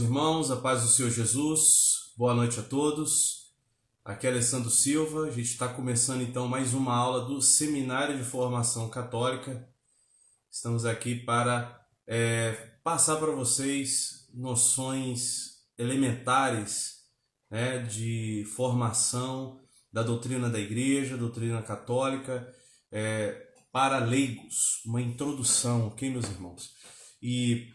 Irmãos, a paz do Senhor Jesus, boa noite a todos. Aqui é Alessandro Silva, a gente está começando então mais uma aula do Seminário de Formação Católica. Estamos aqui para passar para vocês noções elementares, de formação da doutrina da Igreja, doutrina católica, para leigos, uma introdução, ok, meus irmãos? E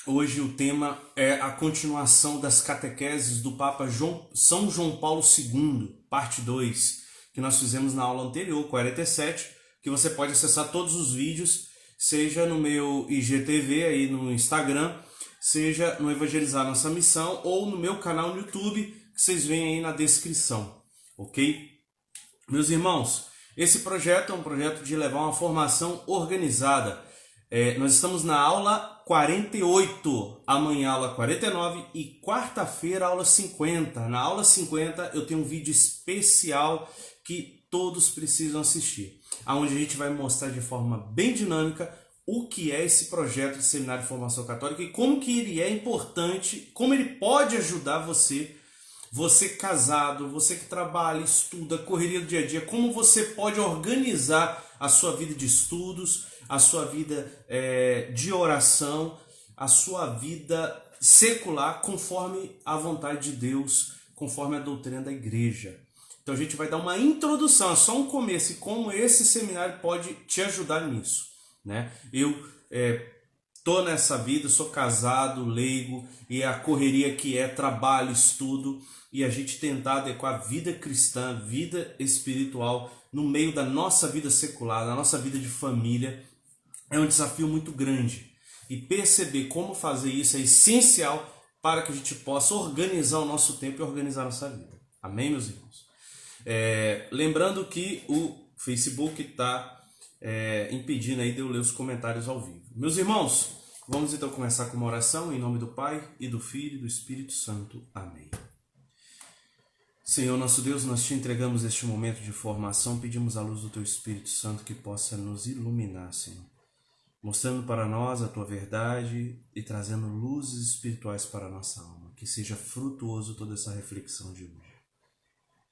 hoje o tema é a continuação das catequeses do Papa São João Paulo II, parte 2, que nós fizemos na aula anterior, 47, que você pode acessar todos os vídeos, seja no meu IGTV aí no Instagram, seja no Evangelizar Nossa Missão ou no meu canal no YouTube, que vocês veem aí na descrição, ok? Meus irmãos, esse projeto é um projeto de levar uma formação organizada. Nós estamos na aula 48, amanhã aula 49 e quarta-feira aula 50. Na aula 50 eu tenho um vídeo especial que todos precisam assistir, onde a gente vai mostrar de forma bem dinâmica o que é esse projeto de Seminário de Formação Católica e como que ele é importante, como ele pode ajudar você casado, você que trabalha, estuda, correria do dia a dia, como você pode organizar a sua vida de estudos, a sua vida de oração, a sua vida secular, conforme a vontade de Deus, conforme a doutrina da Igreja. Então a gente vai dar uma introdução, é só um começo, e como esse seminário pode te ajudar nisso, né? Eu tô nessa vida, sou casado, leigo, e a correria que é trabalho, estudo, e a gente tentar adequar a vida cristã, vida espiritual, no meio da nossa vida secular, da nossa vida de família, é um desafio muito grande. E perceber como fazer isso é essencial para que a gente possa organizar o nosso tempo e organizar a nossa vida. Amém, meus irmãos? Lembrando que o Facebook está impedindo aí de eu ler os comentários ao vivo. Meus irmãos, vamos então começar com uma oração em nome do Pai e do Filho e do Espírito Santo. Amém. Senhor nosso Deus, nós te entregamos este momento de formação, pedimos a luz do teu Espírito Santo que possa nos iluminar, Senhor, mostrando para nós a tua verdade e trazendo luzes espirituais para a nossa alma, que seja frutuoso toda essa reflexão de hoje.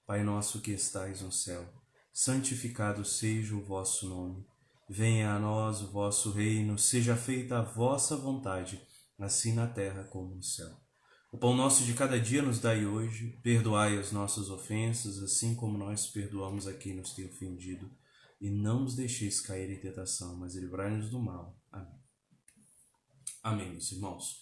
Pai nosso que estais no céu, santificado seja o vosso nome. Venha a nós o vosso reino, seja feita a vossa vontade, assim na terra como no céu. O pão nosso de cada dia nos dai hoje, perdoai as nossas ofensas, assim como nós perdoamos a quem nos tem ofendido. E não nos deixeis cair em tentação, mas livrai-nos do mal. Amém. Amém, meus irmãos.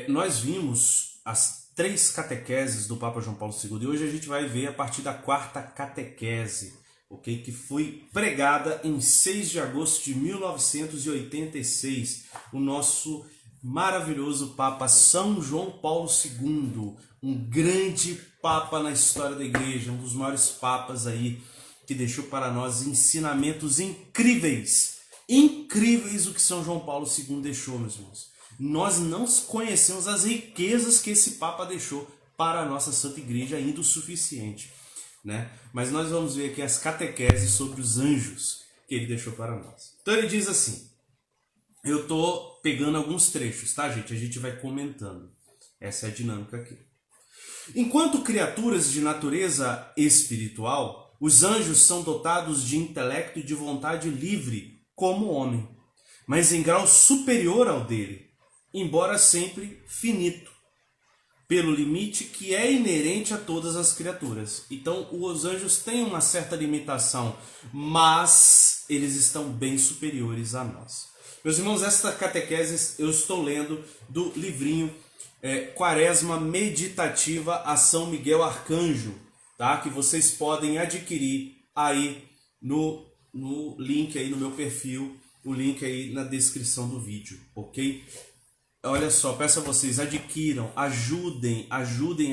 Nós vimos as 3 catequeses do Papa João Paulo II, e hoje a gente vai ver a partir da 4ª catequese, okay, que foi pregada em 6 de agosto de 1986, o nosso maravilhoso Papa São João Paulo II, um grande Papa na história da Igreja, um dos maiores papas aí, que deixou para nós ensinamentos incríveis, incríveis o que São João Paulo II deixou, meus irmãos. Nós não conhecemos as riquezas que esse Papa deixou para a nossa Santa Igreja, ainda o suficiente, né? Mas nós vamos ver aqui as catequeses sobre os anjos que ele deixou para nós. Então ele diz assim, eu estou pegando alguns trechos, tá, gente? A gente vai comentando. Essa é a dinâmica aqui. Enquanto criaturas de natureza espiritual, os anjos são dotados de intelecto e de vontade livre, como o homem, mas em grau superior ao dele, embora sempre finito, pelo limite que é inerente a todas as criaturas. Então, os anjos têm uma certa limitação, mas eles estão bem superiores a nós. Meus irmãos, esta catequese eu estou lendo do livrinho Quaresma Meditativa a São Miguel Arcanjo, tá? Que vocês podem adquirir aí no link aí no meu perfil, o link aí na descrição do vídeo, ok? Olha só, peço a vocês, adquiram, ajudem a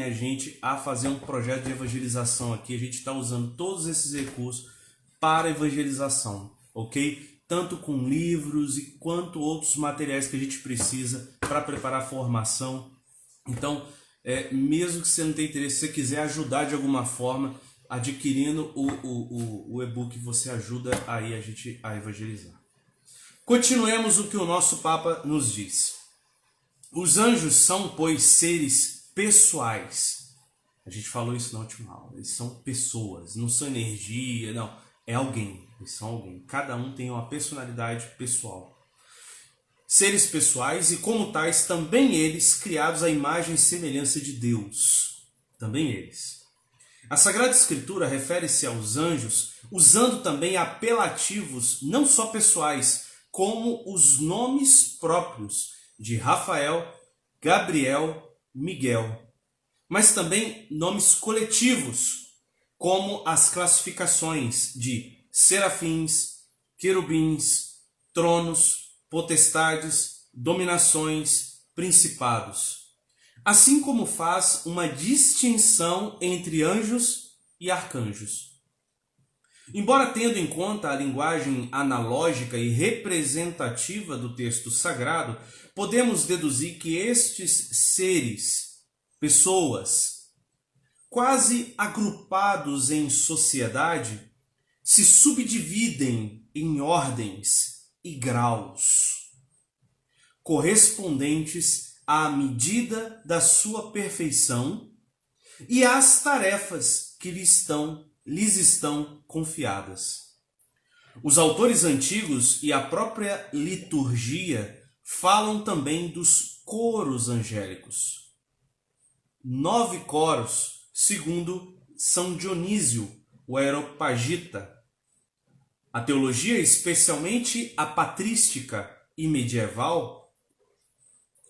gente a fazer um projeto de evangelização aqui. A gente está usando todos esses recursos para evangelização, ok? Tanto com livros e quanto outros materiais que a gente precisa para preparar a formação. Então, mesmo que você não tenha interesse, se você quiser ajudar de alguma forma, adquirindo o e-book, você ajuda aí a gente a evangelizar. Continuemos o que o nosso Papa nos diz. Os anjos são, pois, seres pessoais. A gente falou isso na última aula. Eles são pessoas, não são energia, não. É alguém. Eles são alguém. Cada um tem uma personalidade pessoal. Seres pessoais e, como tais, também eles criados à imagem e semelhança de Deus. Também eles. A Sagrada Escritura refere-se aos anjos usando também apelativos não só pessoais, como os nomes próprios de Rafael, Gabriel, Miguel, mas também nomes coletivos, como as classificações de serafins, querubins, tronos, potestades, dominações, principados. Assim como faz uma distinção entre anjos e arcanjos. Embora tendo em conta a linguagem analógica e representativa do texto sagrado, podemos deduzir que estes seres, pessoas, quase agrupados em sociedade, se subdividem em ordens e graus, correspondentes à medida da sua perfeição e às tarefas que lhes estão confiadas. Os autores antigos e a própria liturgia falam também dos coros angélicos. 9 coros, segundo São Dionísio, o Areopagita. A teologia, especialmente a patrística e medieval,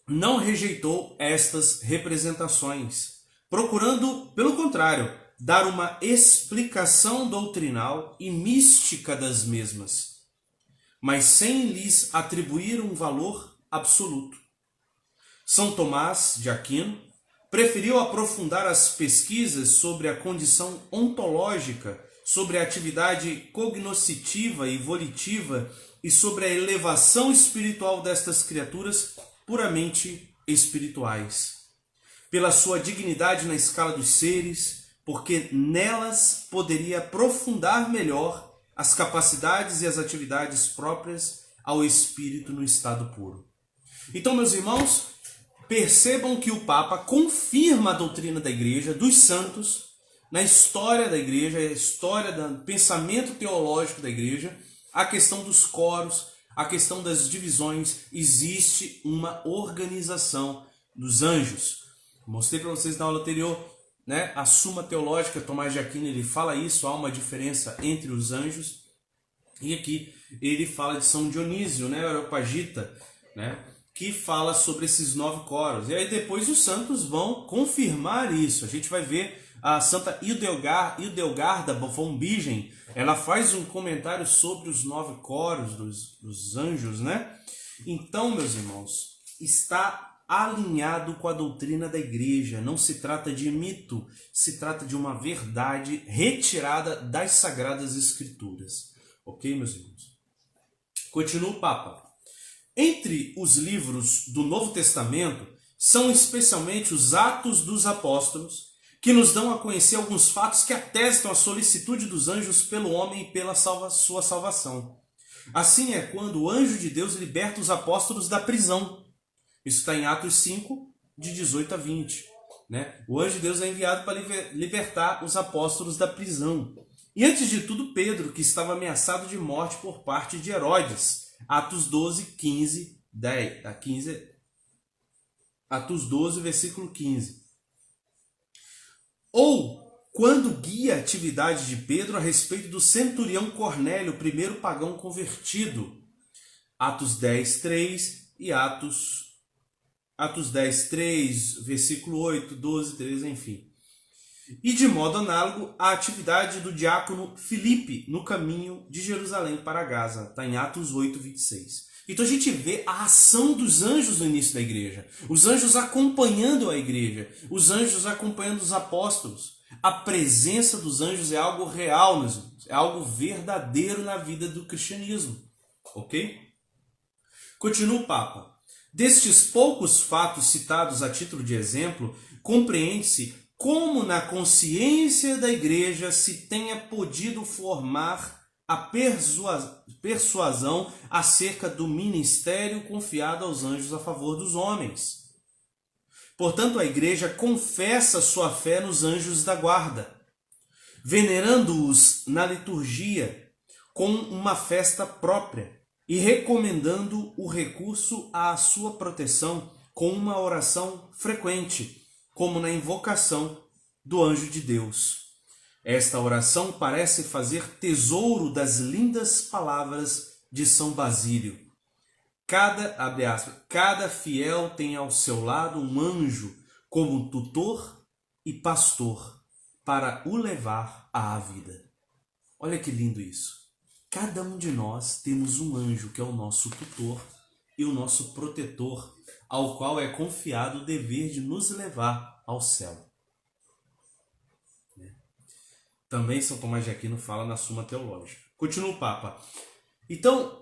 não rejeitou estas representações, procurando, pelo contrário, dar uma explicação doutrinal e mística das mesmas, mas sem lhes atribuir um valor absoluto. São Tomás de Aquino preferiu aprofundar as pesquisas sobre a condição ontológica, sobre a atividade cognoscitiva e volitiva e sobre a elevação espiritual destas criaturas puramente espirituais, pela sua dignidade na escala dos seres, porque nelas poderia aprofundar melhor as capacidades e as atividades próprias ao espírito no estado puro. Então, meus irmãos, percebam que o Papa confirma a doutrina da Igreja, dos santos, na história da Igreja, a história do pensamento teológico da Igreja, a questão dos coros, a questão das divisões. Existe uma organização dos anjos. Mostrei para vocês na aula anterior, né? A Suma Teológica, Tomás de Aquino, ele fala isso, há uma diferença entre os anjos. E aqui ele fala de São Dionísio, né? O Areopagita, né? Que fala sobre esses 9 coros. E aí depois os santos vão confirmar isso. A gente vai ver a Santa Hildegarda von Bingen, ela faz um comentário sobre os 9 coros dos anjos, né? Então, meus irmãos, está alinhado com a doutrina da Igreja. Não se trata de mito, se trata de uma verdade retirada das Sagradas Escrituras. Ok, meus irmãos? Continua o Papa. Entre os livros do Novo Testamento, são especialmente os Atos dos Apóstolos, que nos dão a conhecer alguns fatos que atestam a solicitude dos anjos pelo homem e pela sua salvação. Assim é quando o anjo de Deus liberta os apóstolos da prisão. Isso está em Atos 5, de 18 a 20. Né? O anjo de Deus é enviado para libertar os apóstolos da prisão. E antes de tudo, Pedro, que estava ameaçado de morte por parte de Herodes. Atos 12, 15, 10. Atos 12, versículo 15. Ou quando guia a atividade de Pedro a respeito do centurião Cornélio, primeiro pagão convertido. Atos 10, 3 e Atos 10, 3, versículo 8, 12, 13, enfim. E de modo análogo a atividade do diácono Filipe no caminho de Jerusalém para Gaza. Está em Atos 8, 26. Então a gente vê a ação dos anjos no início da igreja. Os anjos acompanhando a igreja. Os anjos acompanhando os apóstolos. A presença dos anjos é algo real, meus irmãos. É algo verdadeiro na vida do cristianismo. Ok? Continua o Papa. Destes poucos fatos citados a título de exemplo, compreende-se como na consciência da igreja se tenha podido formar a persuasão acerca do ministério confiado aos anjos a favor dos homens. Portanto, a igreja confessa sua fé nos anjos da guarda, venerando-os na liturgia com uma festa própria e recomendando o recurso à sua proteção com uma oração frequente, como na invocação do anjo de Deus. Esta oração parece fazer tesouro das lindas palavras de São Basílio. Cada fiel tem ao seu lado um anjo como tutor e pastor para o levar à vida. Olha que lindo isso. Cada um de nós temos um anjo que é o nosso tutor e o nosso protetor, ao qual é confiado o dever de nos levar ao céu. Também São Tomás de Aquino fala na Suma Teológica. Continua o Papa. Então,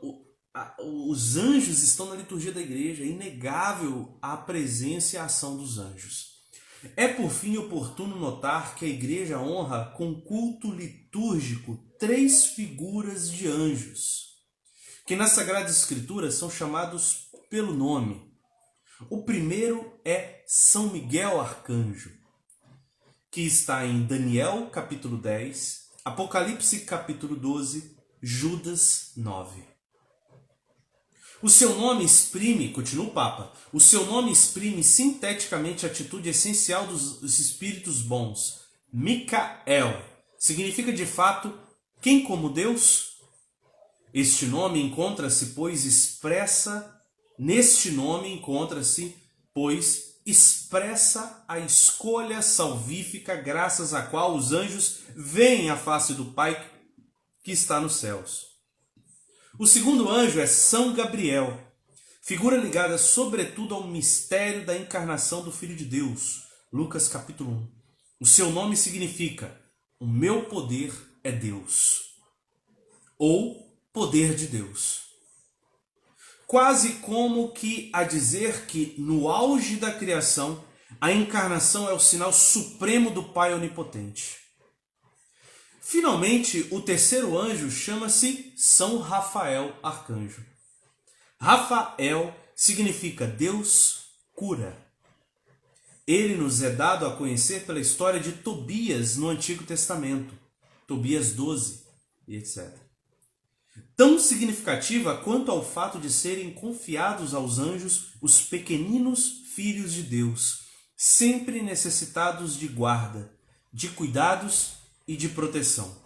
os anjos estão na liturgia da igreja. É inegável a presença e a ação dos anjos. É, por fim, oportuno notar que a igreja honra com culto litúrgico 3 figuras de anjos, que na Sagrada Escritura são chamados pelo nome. O primeiro é São Miguel Arcanjo, que está em Daniel, capítulo 10, Apocalipse, capítulo 12, Judas 9. O seu nome exprime, continua o Papa, o seu nome exprime sinteticamente a atitude essencial dos espíritos bons. Micael significa de fato quem como Deus? Este nome encontra-se, pois, expressa a escolha salvífica graças à qual os anjos veem a face do Pai que está nos céus. O segundo anjo é São Gabriel, figura ligada sobretudo ao mistério da encarnação do Filho de Deus, Lucas capítulo 1. O seu nome significa: o meu poder é Deus, ou poder de Deus. Quase como que a dizer que, no auge da criação, a encarnação é o sinal supremo do Pai Onipotente. Finalmente, o terceiro anjo chama-se São Rafael Arcanjo. Rafael significa Deus cura. Ele nos é dado a conhecer pela história de Tobias no Antigo Testamento, Tobias 12, e etc. Tão significativa quanto ao fato de serem confiados aos anjos os pequeninos filhos de Deus, sempre necessitados de guarda, de cuidados e de proteção.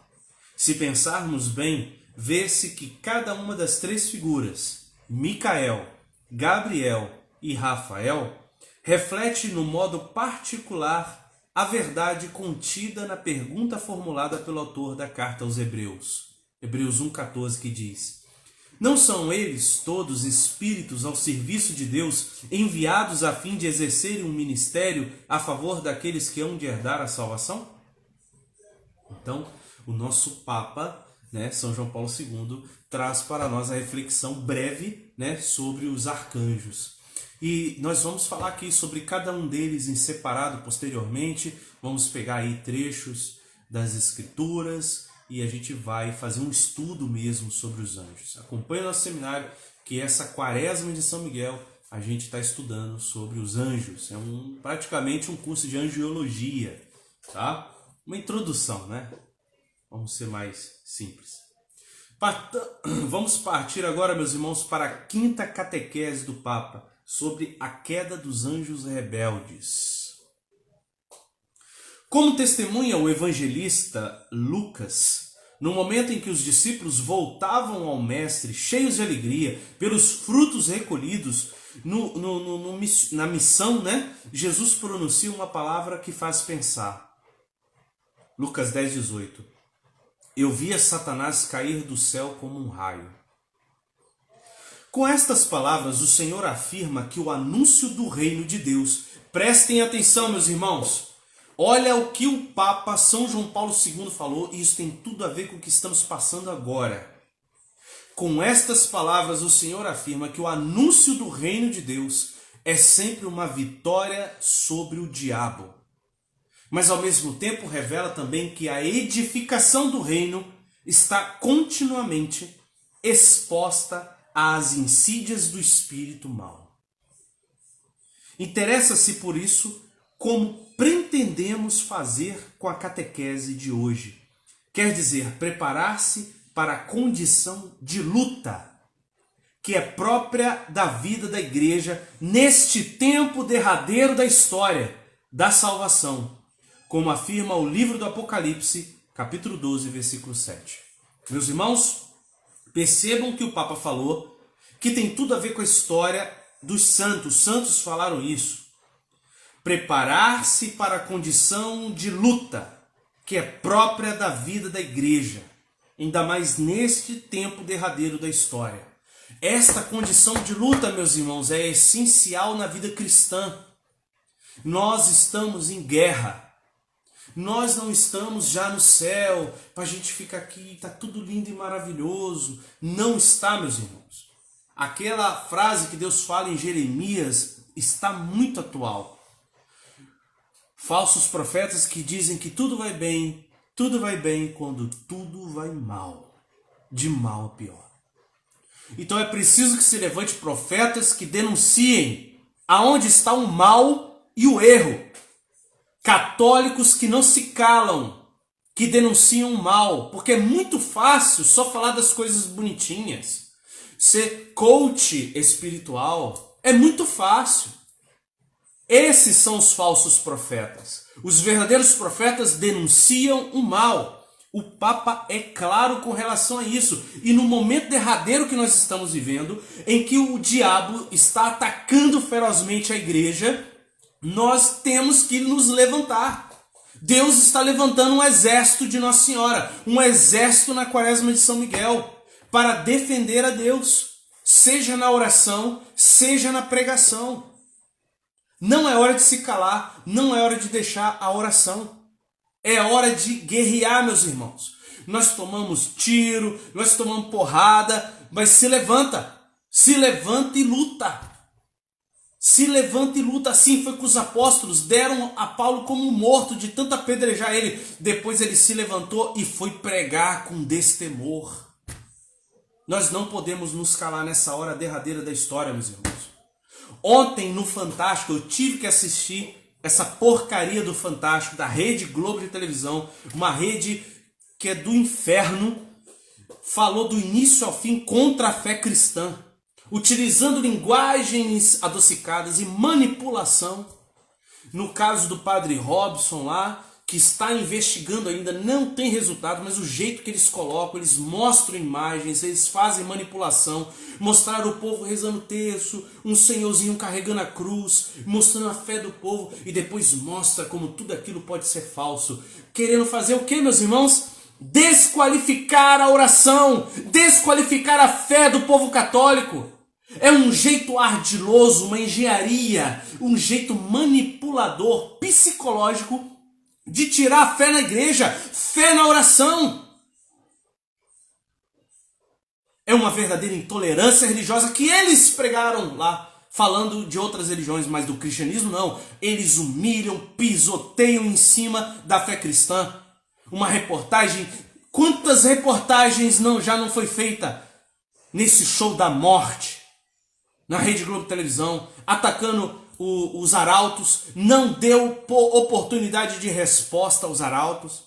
Se pensarmos bem, vê-se que cada uma das 3 figuras, Micael, Gabriel e Rafael, reflete no modo particular a verdade contida na pergunta formulada pelo autor da carta aos Hebreus. Hebreus 1,14, que diz: não são eles todos espíritos ao serviço de Deus, enviados a fim de exercerem um ministério a favor daqueles que hão de herdar a salvação? Então, o nosso Papa, São João Paulo II, traz para nós a reflexão breve, sobre os arcanjos. E nós vamos falar aqui sobre cada um deles em separado posteriormente. Vamos pegar aí trechos das Escrituras e a gente vai fazer um estudo mesmo sobre os anjos. Acompanhe o nosso seminário, que essa quaresma de São Miguel a gente está estudando sobre os anjos. É praticamente um curso de angiologia, tá? Uma introdução, Vamos ser mais simples. Vamos partir agora, meus irmãos, para a 5ª catequese do Papa, sobre a queda dos anjos rebeldes. Como testemunha o evangelista Lucas, no momento em que os discípulos voltavam ao Mestre, cheios de alegria, pelos frutos recolhidos na missão, Jesus pronuncia uma palavra que faz pensar. Lucas 10, 18. Eu via Satanás cair do céu como um raio. Com estas palavras, o Senhor afirma que o anúncio do reino de Deus, prestem atenção, meus irmãos, olha o que o Papa São João Paulo II falou, e isso tem tudo a ver com o que estamos passando agora. Com estas palavras, o Senhor afirma que o anúncio do reino de Deus é sempre uma vitória sobre o diabo. Mas ao mesmo tempo revela também que a edificação do reino está continuamente exposta às insídias do espírito mau. Interessa-se por isso como pretendemos fazer com a catequese de hoje. Quer dizer, preparar-se para a condição de luta, que é própria da vida da igreja neste tempo derradeiro da história da salvação, como afirma o livro do Apocalipse, capítulo 12, versículo 7. Meus irmãos, percebam que o Papa falou que tem tudo a ver com a história dos santos. Os santos falaram isso. Preparar-se para a condição de luta, que é própria da vida da igreja, ainda mais neste tempo derradeiro da história. Esta condição de luta, meus irmãos, é essencial na vida cristã. Nós estamos em guerra. Nós não estamos já no céu, para a gente ficar aqui, está tudo lindo e maravilhoso. Não está, meus irmãos. Aquela frase que Deus fala em Jeremias está muito atual. Falsos profetas que dizem que tudo vai bem quando tudo vai mal. De mal a pior. Então é preciso que se levante profetas que denunciem aonde está o mal e o erro. Católicos que não se calam, que denunciam o mal, porque é muito fácil só falar das coisas bonitinhas. Ser coach espiritual é muito fácil. Esses são os falsos profetas. Os verdadeiros profetas denunciam o mal. O Papa é claro com relação a isso. E no momento derradeiro que nós estamos vivendo, em que o diabo está atacando ferozmente a igreja, nós temos que nos levantar. Deus está levantando um exército de Nossa Senhora, um exército na Quaresma de São Miguel, para defender a Deus, seja na oração, seja na pregação. Não é hora de se calar, não é hora de deixar a oração. É hora de guerrear, meus irmãos. Nós tomamos tiro, nós tomamos porrada, mas se levanta e luta. Se levanta e luta. Assim foi que os apóstolos deram a Paulo como morto de tanto apedrejar ele. Depois ele se levantou e foi pregar com destemor. Nós não podemos nos calar nessa hora derradeira da história, meus irmãos. Ontem no Fantástico eu tive que assistir essa porcaria do Fantástico, da Rede Globo de televisão, uma rede que é do inferno, falou do início ao fim contra a fé cristã, utilizando linguagens adocicadas e manipulação. No caso do padre Robson lá, que está investigando ainda, não tem resultado, mas o jeito que eles colocam, eles mostram imagens, eles fazem manipulação, mostraram o povo rezando terço, um senhorzinho carregando a cruz, mostrando a fé do povo, e depois mostra como tudo aquilo pode ser falso. Querendo fazer o que, meus irmãos? Desqualificar a oração, desqualificar a fé do povo católico. É um jeito ardiloso, uma engenharia, um jeito manipulador, psicológico, de tirar a fé na igreja, fé na oração. É uma verdadeira intolerância religiosa que eles pregaram lá, falando de outras religiões, mas do cristianismo não. Eles humilham, pisoteiam em cima da fé cristã. Uma reportagem, quantas reportagens já não foi feita nesse show da morte, na Rede Globo Televisão, atacando os arautos, não deu oportunidade de resposta aos arautos.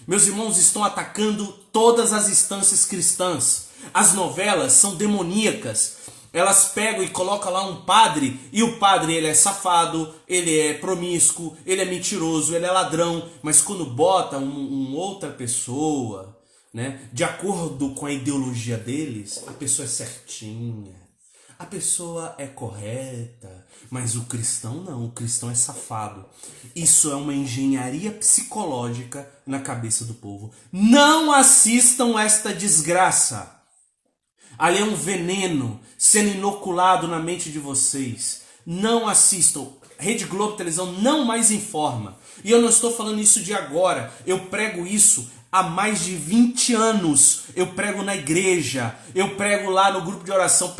Meus irmãos, estão atacando todas as instâncias cristãs. As novelas são demoníacas. Elas pegam e colocam lá um padre, e o padre ele é safado, ele é promíscuo, ele é mentiroso, ele é ladrão, mas quando bota outra pessoa, né, de acordo com a ideologia deles, a pessoa é certinha. A pessoa é correta, mas o cristão não, o cristão é safado. Isso é uma engenharia psicológica na cabeça do povo. Não assistam esta desgraça. Ali é um veneno sendo inoculado na mente de vocês. Não assistam. Rede Globo Televisão não mais informa. E eu não estou falando isso de agora. Eu prego isso há mais de 20 anos. Eu prego na igreja. Eu prego lá no grupo de oração.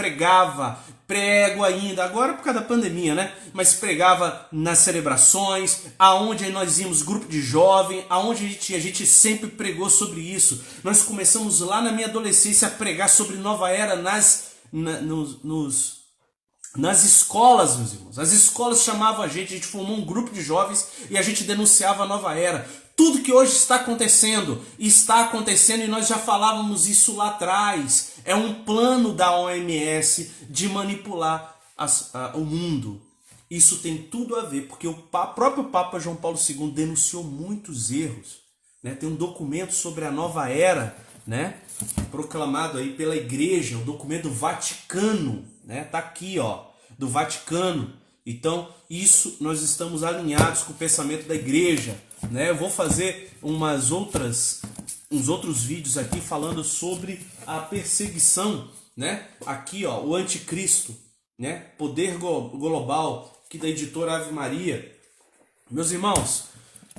Prego ainda. Agora por causa da pandemia, né? Mas pregava nas celebrações. Aonde nós íamos, grupo de jovem. Aonde a gente sempre pregou sobre isso. Nós começamos lá na minha adolescência a pregar sobre Nova Era Nas escolas, meus irmãos, as escolas chamavam a gente formou um grupo de jovens e a gente denunciava a nova era. Tudo que hoje está acontecendo e nós já falávamos isso lá atrás. É um plano da OMS de manipular o mundo. Isso tem tudo a ver, porque o próprio Papa João Paulo II denunciou muitos erros. Né? Tem um documento sobre a nova era, né? Proclamado aí pela Igreja, o documento do Vaticano, né? Tá aqui, ó, do Vaticano. Então, isso nós estamos alinhados com o pensamento da Igreja, né? Eu vou fazer uns outros vídeos aqui falando sobre a perseguição, né? Aqui, ó, o anticristo, né? Poder global, aqui da editora Ave Maria. Meus irmãos,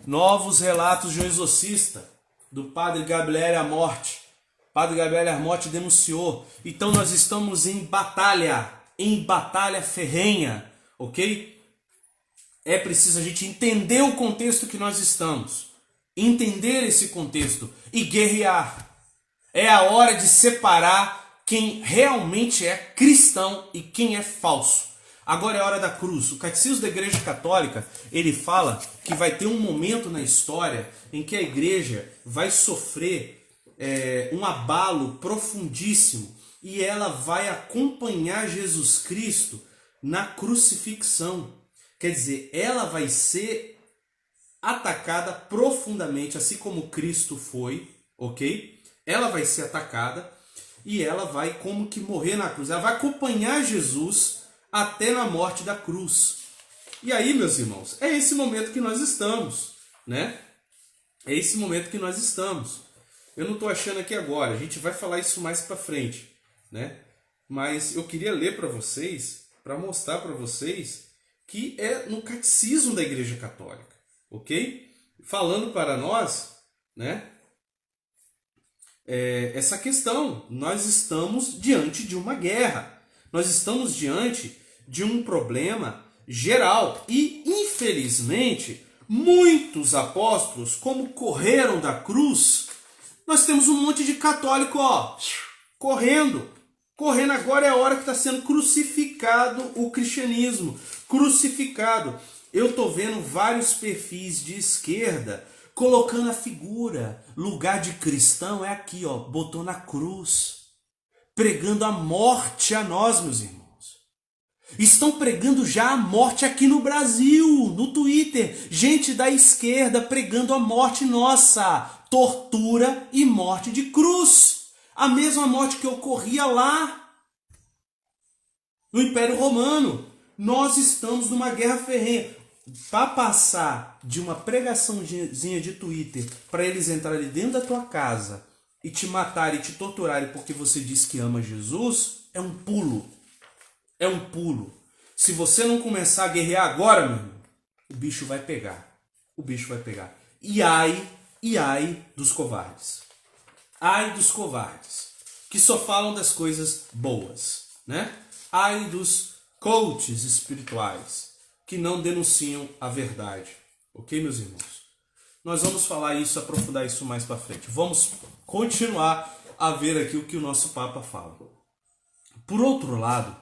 novos relatos de um exorcista, do padre Gabriel Amorth. Padre Gabriel Amorth denunciou. Então nós estamos em batalha ferrenha, ok? É preciso a gente entender o contexto que nós estamos, entender esse contexto e guerrear. É a hora de separar quem realmente é cristão e quem é falso. Agora é a hora da cruz. O Catecismo da Igreja Católica, ele fala que vai ter um momento na história em que a Igreja vai sofrer um abalo profundíssimo e ela vai acompanhar Jesus Cristo na crucifixão. Quer dizer, ela vai ser atacada profundamente, assim como Cristo foi, ok? Ela vai ser atacada e ela vai como que morrer na cruz. Ela vai acompanhar Jesus até na morte da cruz. E aí, meus irmãos, é esse momento que nós estamos, né? É esse momento que nós estamos. Eu não estou achando aqui agora, a gente vai falar isso mais para frente, né? Mas eu queria ler para vocês, para mostrar para vocês que é no Catecismo da Igreja Católica, ok? Falando para nós, né? Essa questão, nós estamos diante de uma guerra, nós estamos diante de um problema geral e, infelizmente, muitos apóstolos, como correram da cruz, nós temos um monte de católico, ó, correndo agora é a hora que está sendo crucificado o cristianismo, crucificado. Eu tô vendo vários perfis de esquerda colocando a figura, lugar de cristão é aqui, ó, botou na cruz, pregando a morte a nós, meus irmãos. Estão pregando já a morte aqui no Brasil, no Twitter, gente da esquerda pregando a morte nossa, tortura e morte de cruz. A mesma morte que ocorria lá no Império Romano. Nós estamos numa guerra ferrenha. Para passar de uma pregaçãozinha de Twitter para eles entrarem dentro da tua casa e te matarem e te torturarem porque você diz que ama Jesus, é um pulo. É um pulo. Se você não começar a guerrear agora, meu irmão, o bicho vai pegar. O bicho vai pegar. E ai dos covardes. Ai dos covardes, que só falam das coisas boas, né? Ai dos coaches espirituais, que não denunciam a verdade. Ok, meus irmãos? Nós vamos falar isso, aprofundar isso mais para frente. Vamos continuar a ver aqui o que o nosso Papa fala. Por outro lado,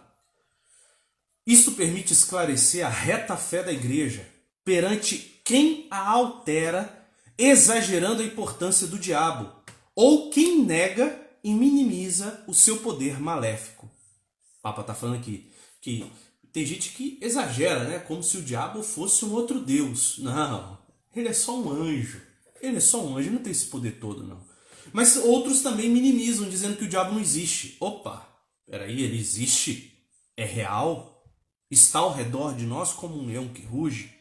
isso permite esclarecer a reta fé da Igreja perante quem a altera, exagerando a importância do diabo, ou quem nega e minimiza o seu poder maléfico. O Papa está falando aqui que tem gente que exagera, né? Como se o diabo fosse um outro Deus. Não, ele é só um anjo. Ele é só um anjo, ele não tem esse poder todo, não. Mas outros também minimizam, dizendo que o diabo não existe. Opa, peraí, ele existe? É real? Está ao redor de nós como um leão que ruge?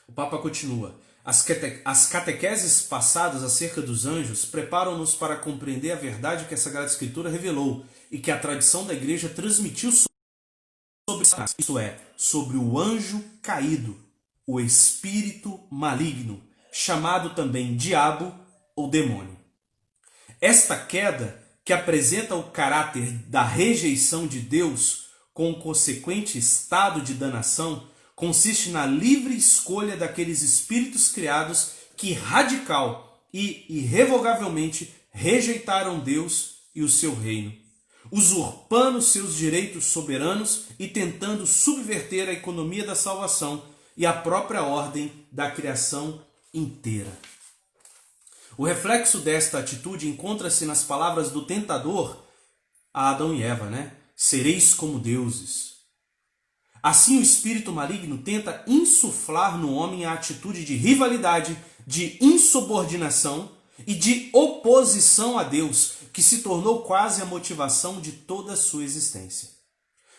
O Papa continua. As catequeses passadas acerca dos anjos preparam-nos para compreender a verdade que a Sagrada Escritura revelou e que a tradição da Igreja transmitiu sobre Satanás, isto é, sobre o anjo caído, o espírito maligno, chamado também diabo ou demônio. Esta queda, que apresenta o caráter da rejeição de Deus com o consequente estado de danação, consiste na livre escolha daqueles espíritos criados que radical e irrevogavelmente rejeitaram Deus e o seu reino. usurpando seus direitos soberanos e tentando subverter a economia da salvação e a própria ordem da criação inteira. O reflexo desta atitude encontra-se nas palavras do tentador a Adão e Eva, né? Sereis como deuses. Assim o espírito maligno tenta insuflar no homem a atitude de rivalidade, de insubordinação e de oposição a Deus, que se tornou quase a motivação de toda a sua existência.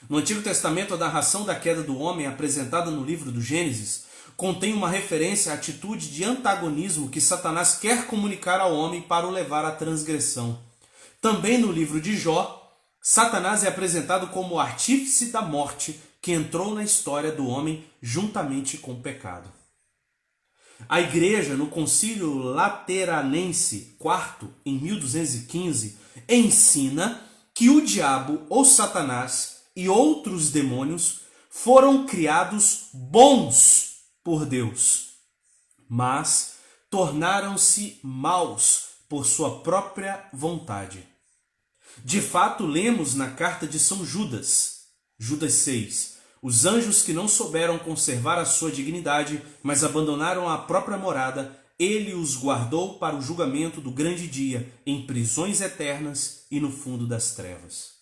No Antigo Testamento, a narração da queda do homem, apresentada no livro do Gênesis, contém uma referência à atitude de antagonismo que Satanás quer comunicar ao homem para o levar à transgressão. Também no livro de Jó, Satanás é apresentado como o artífice da morte que entrou na história do homem juntamente com o pecado. A Igreja, no Concílio Lateranense IV, em 1215, ensina que o diabo ou Satanás e outros demônios foram criados bons por Deus, mas tornaram-se maus por sua própria vontade. De fato, lemos na carta de São Judas, Judas 6, os anjos que não souberam conservar a sua dignidade, mas abandonaram a própria morada, ele os guardou para o julgamento do grande dia, em prisões eternas e no fundo das trevas.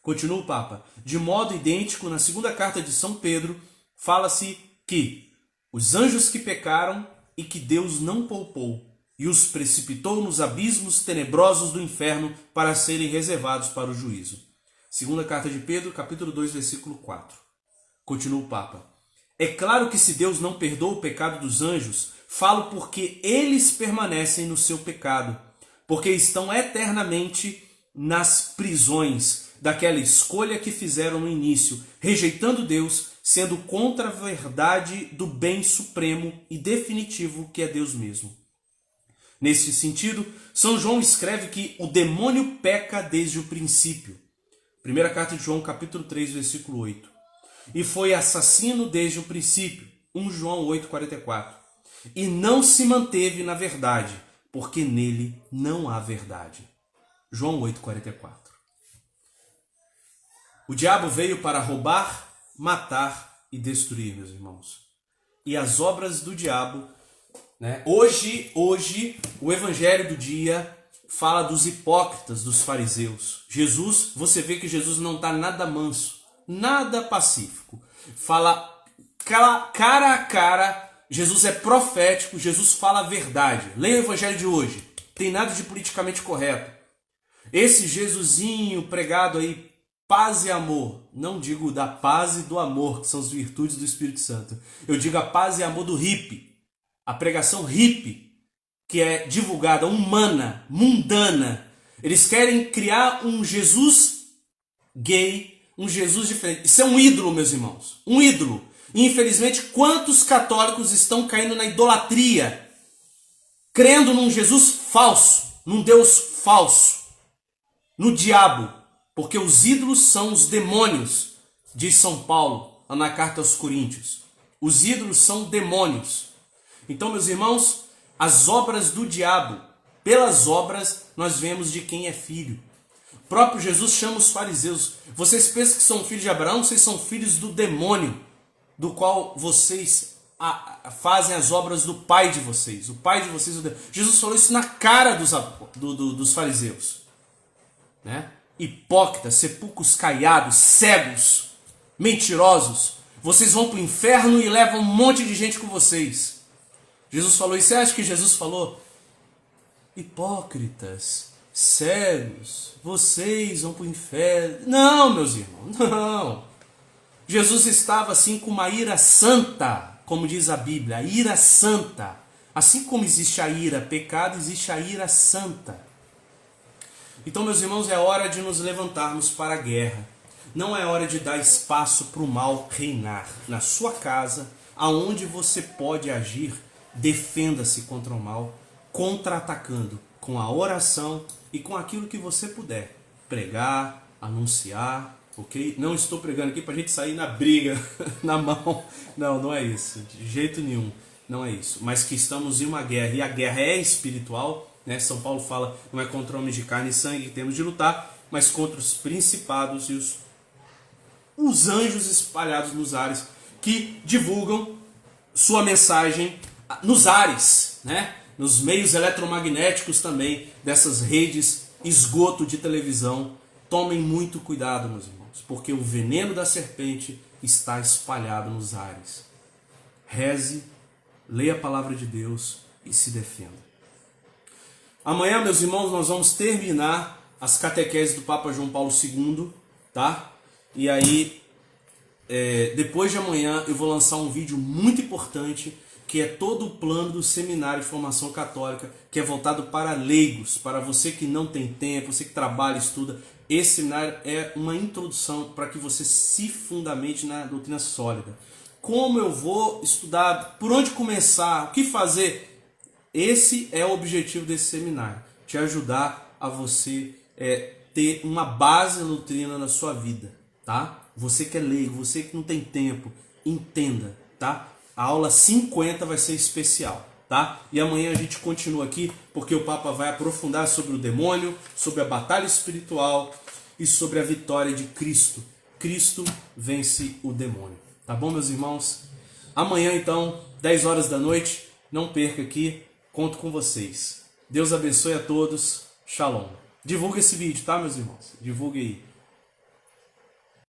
Continua o Papa. De modo idêntico, na segunda carta de São Pedro, fala-se que os anjos que pecaram e que Deus não poupou, e os precipitou nos abismos tenebrosos do inferno para serem reservados para o juízo. Segunda carta de Pedro, capítulo 2, versículo 4. Continua o Papa. É claro que se Deus não perdoa o pecado dos anjos, falo porque eles permanecem no seu pecado, porque estão eternamente nas prisões daquela escolha que fizeram no início, rejeitando Deus, sendo contra a verdade do bem supremo e definitivo que é Deus mesmo. Nesse sentido, São João escreve que o demônio peca desde o princípio. Primeira carta de João, capítulo 3, versículo 8. E foi assassino desde o princípio. 1 João 8,44. E não se manteve na verdade, porque nele não há verdade. João 8,44. O diabo veio para roubar, matar e destruir, meus irmãos. E as obras do diabo, né? Hoje, o evangelho do dia fala dos hipócritas, dos fariseus. Jesus, você vê que Jesus não está nada manso, nada pacífico. Fala cara a cara, Jesus é profético, Jesus fala a verdade. Leia o evangelho de hoje, tem nada de politicamente correto. Esse Jesusinho pregado aí, paz e amor, não digo da paz e do amor, que são as virtudes do Espírito Santo. Eu digo a paz e amor do hippie. A pregação hippie, que é divulgada, humana, mundana. Eles querem criar um Jesus gay, um Jesus diferente. Isso é um ídolo, meus irmãos. Um ídolo. E, infelizmente, quantos católicos estão caindo na idolatria, crendo num Jesus falso, num Deus falso, no diabo. Porque os ídolos são os demônios, diz São Paulo, na carta aos Coríntios. Os ídolos são demônios. Então, meus irmãos, as obras do diabo, pelas obras nós vemos de quem é filho. O próprio Jesus chama os fariseus. Vocês pensam que são filhos de Abraão? Vocês são filhos do demônio, do qual vocês fazem as obras do pai de vocês. O pai de vocês é o demônio. Jesus falou isso na cara dos fariseus, né? Hipócritas, sepulcros caiados, cegos, mentirosos. Vocês vão para o inferno e levam um monte de gente com vocês. Jesus falou isso. Você acha que Jesus falou? Hipócritas, cegos, vocês vão para o inferno. Não, meus irmãos, não. Jesus estava assim com uma ira santa, como diz a Bíblia, a ira santa. Assim como existe a ira pecado, existe a ira santa. Então, meus irmãos, é hora de nos levantarmos para a guerra. Não é hora de dar espaço para o mal reinar. Na sua casa, aonde você pode agir, defenda-se contra o mal, contra-atacando com a oração e com aquilo que você puder. Pregar, anunciar, ok? Não estou pregando aqui para a gente sair na briga, na mão. Não, não é isso. De jeito nenhum. Não é isso. Mas que estamos em uma guerra. E a guerra é espiritual, né? São Paulo fala, não é contra homens de carne e sangue que temos de lutar, mas contra os principados e os anjos espalhados nos ares que divulgam sua mensagem nos ares, né? Nos meios eletromagnéticos também dessas redes, esgoto de televisão. Tomem muito cuidado, meus irmãos, porque o veneno da serpente está espalhado nos ares. Reze, leia a palavra de Deus e se defenda. Amanhã, meus irmãos, nós vamos terminar as catequeses do Papa João Paulo II, tá? E aí, depois de amanhã, eu vou lançar um vídeo muito importante, que é todo o plano do Seminário de Formação Católica, que é voltado para leigos, para você que não tem tempo, você que trabalha, estuda. Esse seminário é uma introdução para que você se fundamente na doutrina sólida. Como eu vou estudar, por onde começar, o que fazer? Esse é o objetivo desse seminário, te ajudar a você ter uma base da doutrina na sua vida, tá? Você que é leigo, você que não tem tempo, entenda, tá? A aula 50 vai ser especial, tá? E amanhã a gente continua aqui, porque o Papa vai aprofundar sobre o demônio, sobre a batalha espiritual e sobre a vitória de Cristo. Cristo vence o demônio, tá bom, meus irmãos? Amanhã, então, 10 horas da noite, não perca aqui, conto com vocês. Deus abençoe a todos, shalom. Divulga esse vídeo, tá, meus irmãos? Divulgue aí.